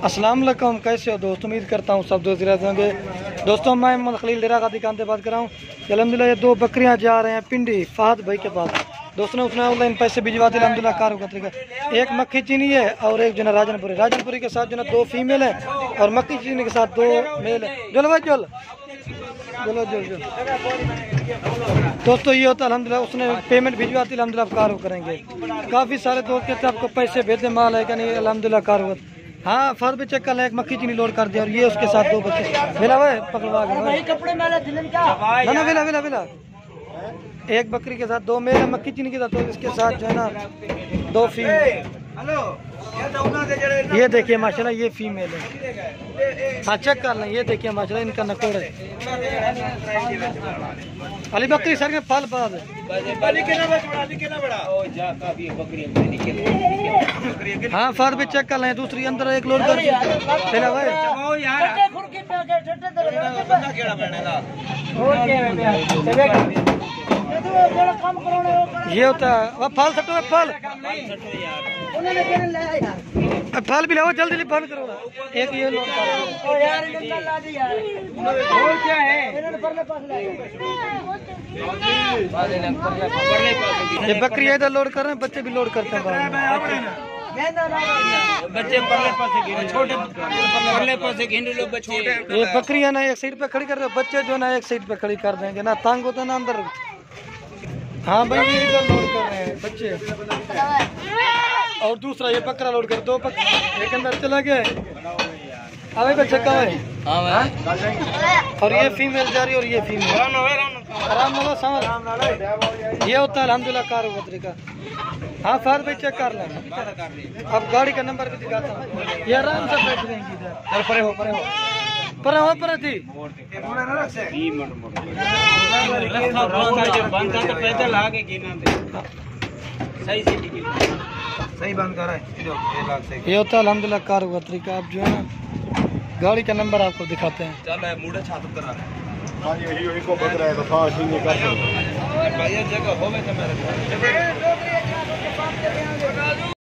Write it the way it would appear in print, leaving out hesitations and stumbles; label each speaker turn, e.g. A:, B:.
A: अस्सलाम वालेकुम, कैसे हो दोस्त? उम्मीद करता हूँ सब दोस्त होंगे। दोस्तों मैं मोहम्मद खलील डेरा का दुकान से बात कर रहा हूँ। अलहमदिल्ला ये दो बकरियाँ जा रहे हैं पिंडी फहद भाई के पास। दोस्तों ने उसने ऑनलाइन पैसे भिजवा दिए अलहमदिल्ला। कार का तरीका एक मक्खी चीनी है और एक जो है राजनपुरी के साथ जो है दो फीमेल है और मक्खी चीनी के साथ दो मेल है। चलो भाई चल चलो चल चल। दोस्तों ये होता है अलहमदिल्ला, उसने पेमेंट भिजवा दी अलहमदिल्ला, कार को करेंगे। काफ़ी सारे दोस्त कहते हैं आपको पैसे भेजते, माल है क्या नहीं, अलहमदिल्ला कार हो। हाँ फर भी चेक कर ले, एक मक्खी चीनी लोड कर दिया और ये उसके साथ दो बच्चे मिला हुआ है पकड़वा के ना मिला मिला मिला। एक बकरी के साथ दो मेल, मक्खी चीनी के साथ, तो इसके साथ जो है ना दो फीमेल। ये देखिए माशाल्लाह ये फीमेल है। हाँ चेक कर लें, ये देखिए माशाल्लाह इनका नकोड़ है। अली बकरी सर के फल बाद हाँ फर भी चेक कर लें। दूसरी अंदर एक लोड कर ये होता है वह फल सटो फल फल भी लाओ जल्दी बंद करो। एक ये लोड क्या है ये बकरी इधर लोड कर रहे हैं, बच्चे भी लोड करते हैं। बच्चे छोटे बच्चे ये बकरियां ना एक साइड पे खड़ी कर दो, बच्चे जो ना एक साइड पे खड़ी कर देंगे ना, तंग होता है ना अंदर। हाँ भाई ये इधर लोड कर रहे हैं बच्चे और दूसरा ये बकरा लोड कर दो। एक अंदर चला गया अबे बच्चा कब है। और ये फीमेल जा रही है और ये फीमेल आराम ये होता है अलहमदुलिल्लाह कार बकरी का। हाँ फर भाई चेक कर लेना। अब गाड़ी का नंबर भी दिखाता हूँ, ये आराम से बैठ जाएंगी इधर। परे हो थी सही बंद कर रहा है। ये होता है अलहमदुलिल्लाह कार का तरीका। आप जो है ना गाड़ी का नंबर आपको दिखाते हैं। चल मुड़े छात करा हाँ यही को बक रहा है तो फास्ट नहीं कर सकते भाई जगह हो में तो मेरे